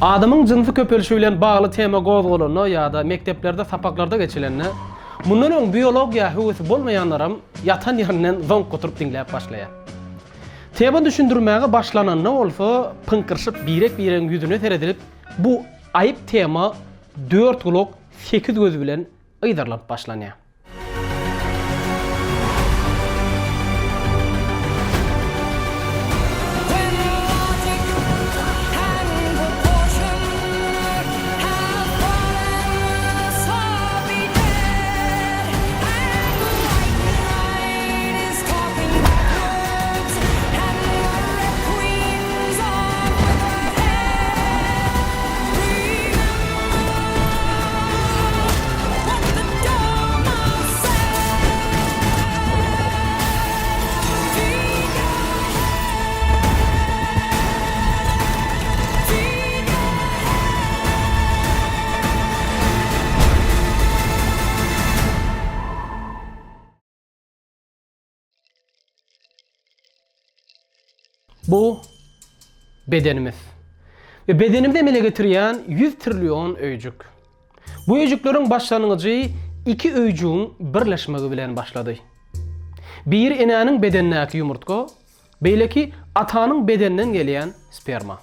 Adamın jınsy köpelişi bilen bagly tema gozgolany ýa-da mekteplerde, sapaklarda geçilenine mundan öň biologiýa höwesi bolmaýanlaram ýatan ýerinden zoň goturup diňläp başlaýar. Tema düşündirmäge başlananda bolsa pınkırşyp birek-birek ýüzüne seredilip bu aýyp tema 4 gulak 8 göz bilen ýydarlap başlanýar. Bu bedenimiz. Ve bedenimizde emele getirýän 100 trilyon öýjük. Bu öýjükleriň başlangyjy iki öýjüň birleşmegi bilen başlady. Bir enäniň bedennäki ýumurtga, beýleki atanyň bedeninden gelýän sperma.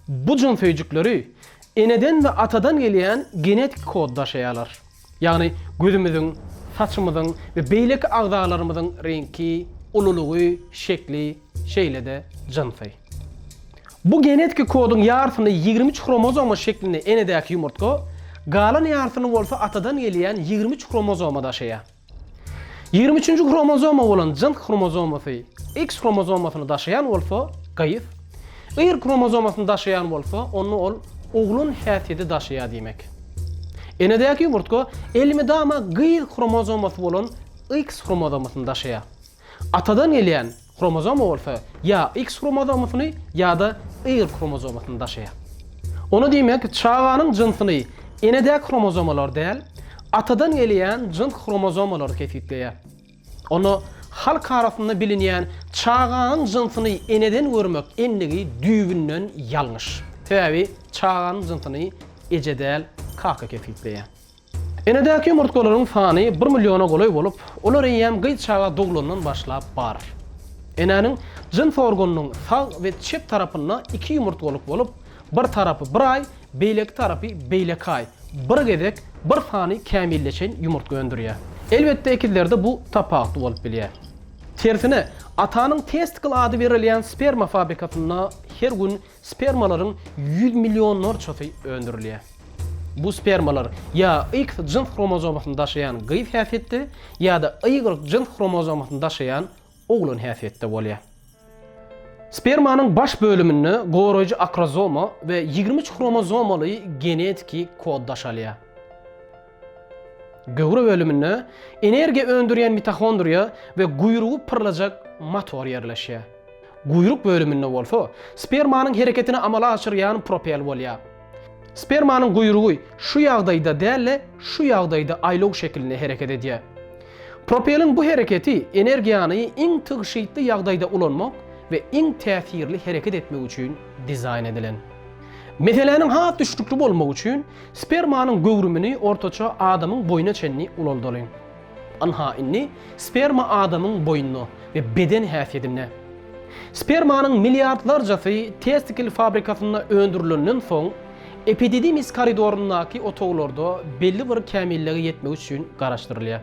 Bu jins öýjükleri eneden we atadan gelýän genetik kod daşaýarlar. Ýagny gözümüziň, saçymyzyň we beýleki agzalarymyzyň renki, ululugy, şekli şeýle de jynsy. Bu genetik kodun ýarsyny 23 kromozoma şeklinde enedäki ýumurtga, galan ýarsyny bolsa atadan gelýän 23 kromozoma daşaýar. 23-nji kromozoma bolan jyns kromozomasy X kromozomasyny daşaýan bolsa gaýyz, Y kromozomasyny daşaýan bolsa onu ol oglun häsiýeti daşaýar diýmek. Enedäki ýumurtga elmi dama gaýyz kromozomasy bolan X kromozomasyny daşaýar. Atadan gelýän kromozoma bolsa ya X kromozomasyny ya da Y kromozomasyny daşaýar. Onu diýmek çağanyň jynsyny enedäki kromozomalar däl, atadan gelýän jyns kromozomalar kesipleýär. Onu halk arasynda bilinýän çağanyň jynsyny eneden görmek endigi düýbünden ýalňyş. Täbi çağanyň jynsyny ejedäl kaka kesipleýär. Enedäki ýumurtgalaryň sany 1 milliona golay bolup, olar ýem gyýt çaga doglandan başlap barar. Enäniň jyns organynyň sag we çep tarapynda 2 ýumurtgalyk bolup, bir tarapy 1 ay, beýleki tarapy beýleki ay, bir gezek bir sany kämilleşen ýumurtga öndürýär. Elbetde ekizlerde bu tapakly bolup bilýär. Tersine atanyň testikl ady berilýän sperma fabrikasynda her gün spermalaryň 100 milyonlarçasy öndürilýär. Bu spermalar ya X jins kromozomasyny daşayan gaýyz häsiýetde ya da Y jins kromozomasyny daşayan oglun häsiýetde bolýar. Spermanyň baş bölümini goýrajy akrozoma we 23 kromozomaly genetik kod daşalýar. Göwre bölüminde energiýa öndürýän mitokondriýa we guýrugy pyrlajak motor ýerleşýär. Guýruk bölüminde bolsa spermanyň hereketini amala aşyrýan propel bolýar. Spermanyň guýrugy şu ýagdaýda däl, şu ýagdaýda aýlog şeklinde hereket edýär. Propelin bu hereketi energiýany iň tygşytly ýagdaýda ulanmak we iň täsirli hereket etmek üçin dizayn edilen. Meseleniň hat düşlükli bolmak üçin spermanyň göwrümini ortaça adamyň boýuna çenni ulaldyryň. Anha inni sperma adamyň boýuny we beden häsiýetine. Spermanyň milliardlarjasy testikl fabrikasynda öndürilenden soň epididimis koridorundaky otoglarda belli bir kämillige yetmek üçin garaşdyrylýar.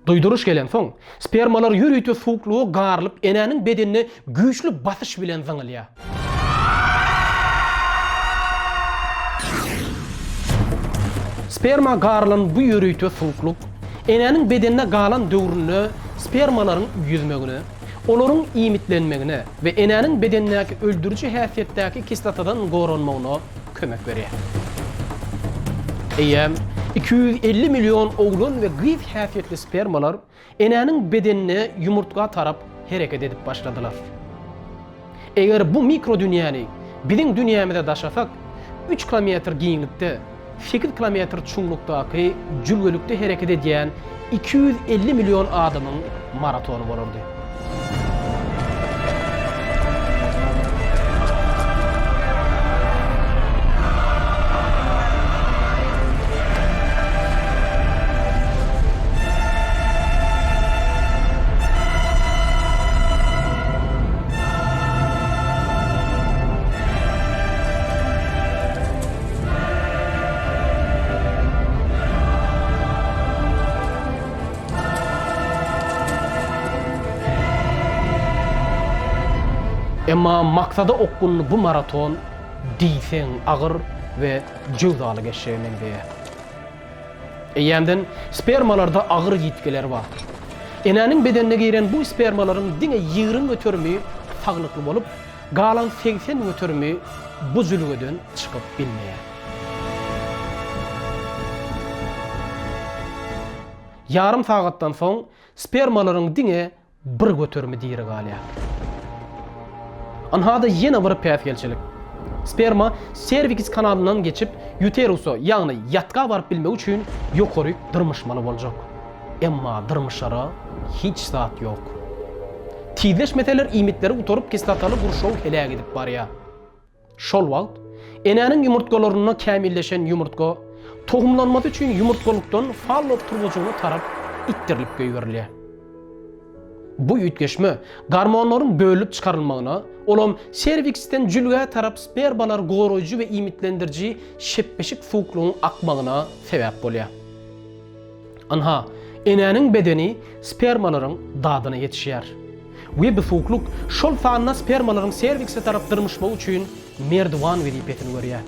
Doýduruş gelen soň spermalar ýürüýte suwuklugy garylyp enäniň bedenine güýçli basyş bilen zaňylýar. Sperma garlan bu ýürüýte suwukluk enäniň bedenine galan döwrüne, spermalaryň ýüzmegine, olaryň imitlenmegine we enäniň bedennäki öldürüçi häsiýetdäki kislatadan goranmagyna kömek berýär. Eýem 250 milyon oglun ve gyýyz häsiýetli spermalar enäniň bedenine ýumurtga tarap hereket edip başladylar. Eger bu mikro dünýäni biziň dünýämize daşasak 3 kilometr giňlikde 8 kilometr çuңlukdaki jülgölükde hereket edýän 250 milyon adamyň maratonu bolardy. Emma maksada okkunlu bu maraton diýsen agyr we jövdaly geçýän diýe. Eýänden spermalarda agyr ýitgeler bar. Enäniň bedenine giren bu spermalaryň diňe 20 götürmi taglykly bolup, galan 80 götürmi bu jülgöden çykyp bilmeýär. Yarım sagatdan soň spermalaryň diňe 1 götürmi diýeri galýar. Anhada yine bir päfgelçilik. Sperma cervix kanalından geçip uterusu ýagny yatga barıp bilmek üçin ýokary dyrmyşmaly boljak. Emma dyrmyşara hiç zat ýok. Tiýdeşmeteler imitleri utorup kislataly gurşaw helak edip barýar. Şol wagt enäniň ýumurtkalaryna kämilleşen ýumurtka tohumlanması üçin ýumurtkalykdan fallop turgujuny tarap ittirilip göýberilýär. Bu ýitgeşme garmonlaryň bölüp çykarylmagyna, olam serviksden jülge tarap spermalar goraýjy we imitlendirji şepbeşik suwuklugyň akmagyna sebäp bolýar. Anha, enäniň bedeni spermalaryň dadyna ýetişýär. We bu suwukluk şol sanyna spermalaryň servikse tarap dyrmyşmak üçin merdiwan welipetini görýär.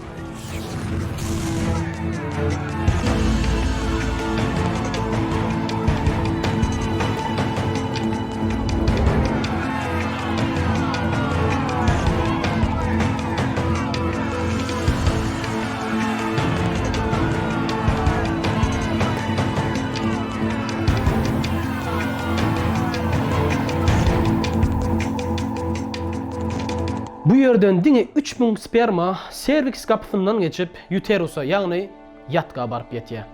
Bu ýerden diňe 3000 sperma serviks kapysyndan geçip uterusa ýagny ýatga baryp ýetýär.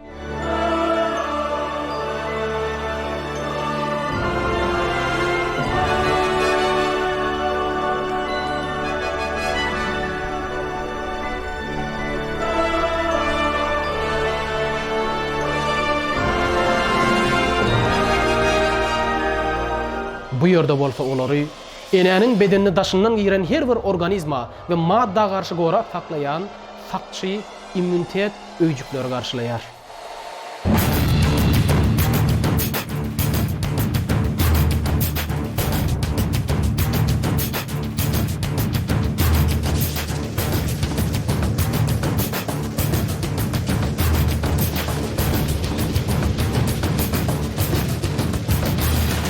Bu ýerde bolsa olary enäniň bedenine daşyndan giren her bir organizma we madda garşy gorap saklayan sakçy immunitet öýjükleri garşylaýar.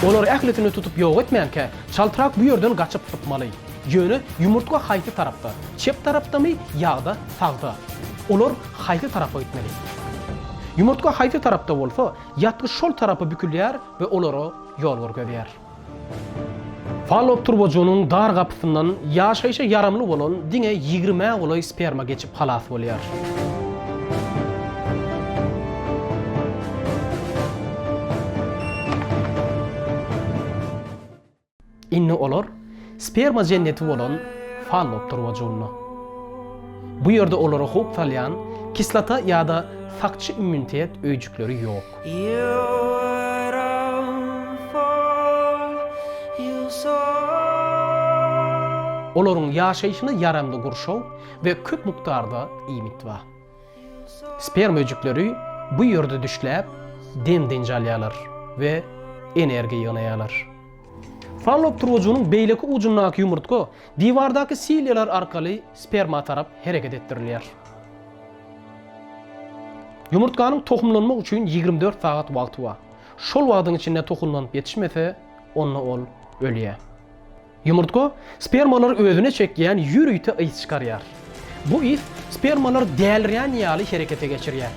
Olar ähletini tutup ýok etmänke, çaltyrak bu ýerden gaçyp tutmaly. Ýöne ýumurtka haýty tarapda, çep tarapdamy ýagda sagda. Olar haýty tarapga gitmeli. Ýumurtka haýty tarapda bolsa, ýatgy şol tarapy bükülýär we olara ýol görkezýär. Fallop turbojunyň dar gapysyndan ýaşaýşa yaramly bolan diňe 20 golay sperma geçip halas bolýar. Inni olar sperma jenneti bolan fallop turbojuny. Bu ýerde olara hop salyan kislata ýa-da sakçy immunitet öýjükleri ýok. Olaryň ýaşaýyşyna yaramly gurşaw we köp mukdarda imit bar. Sperma öýjükleri bu ýerde düşläp demdenjalýarlar we energiýa ýynaýarlar. Fallop turbojunyň beýleki ujundaky ýumurtka diwardaky silyalar arkaly sperma tarap hereket etdirilýär. Ýumurtkanyň tohumlanmak üçin 24 saat wagty bar. Şol wagtyň içinde tohumlanyp ýetişmese, onda ol ölýär. Ýumurtka spermalar özüne çekýän ýürüýte ys çykarýar. Bu ys spermalar dälirýän ýaly herekete geçirýär.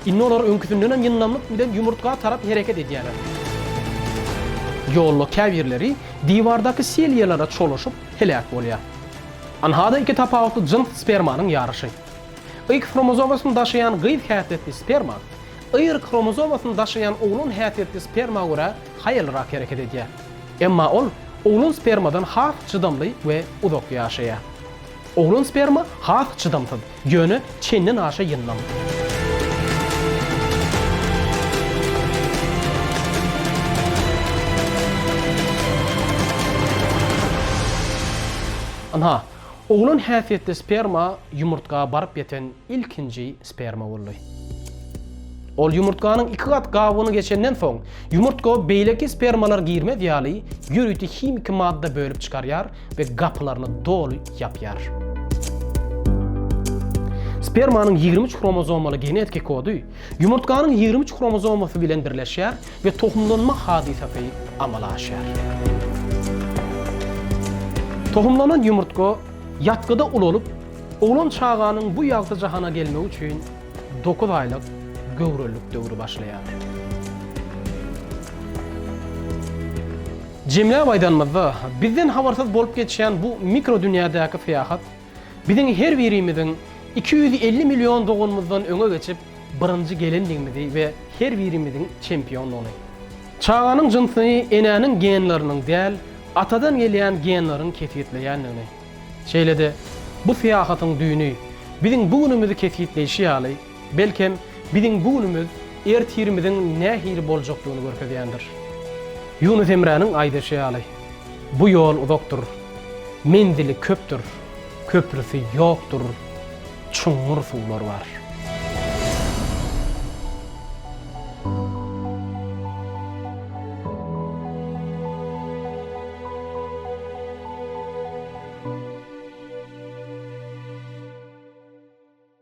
Inni olar öňküsünden ýynnamlyk bilen ýumurtga tarap hereket edýärler. Ýolly käbirleri diwardaky selyalara çolaşyp helak bolýar. Anhada iki tapawutly jins spermanyň ýaryşy. X kromozomasyny daşıyan gyz häsiýetli sperma, Y kromozomasyny daşıyan oglun häsiýetli sperma görä haýylyrak hereket edýär. Emma ol oglun spermadan has çydamly we uzak ýaşaýar. Oglun sperma has çydamsız, ýöne çenden aşa ýynnan. Ana, oglun häsiýetli sperma yumurtga baryp ýeten ilkinji sperma boldy. Ol yumurtkanyň 2 gat gabyny geçenden soň yumurtka beýleki spermalar girme diýaly ýürüti himik madda bölüp çykarýar we gapylaryny dolu ýapýar. Spermanyň 23 kromozomaly genetik kodu yumurtkanyň 23 kromozomasy bilen birleşýär we tohumlanma hadisasy amala aşýar. Tohumlanan yumurtka ýatgyda ul olup, oglun çağanyň bu ýagda jahana gelmek üçin 9 aýlyk göwrülük döwrü başlaýar. Jemle baýdanmazda bizden habarsyz bolup geçýän bu mikro dünýädäki fiýahat biziň her birimizin 250 milyon doğumumuzdan öňe geçip birinji gelendigimizi we her birimiziň çempionlugyny. Çağanyň jynsyny enäniň genleriniň däl, atadan gelýän genleriň kesýetleýänligini. Şeýlede bu fiýahatyň düýnü biziň bu günümizi kesýetleýişi ýaly, belkem biziň bu günümüz ertirimiziň nähir boljakdygyny görkezýändir. Yunus Emre'nin aýdyşy ýaly. Bu ýol uzakdyr, mendili köpdür, köprüsi ýokdur, çuňur suwlar bar.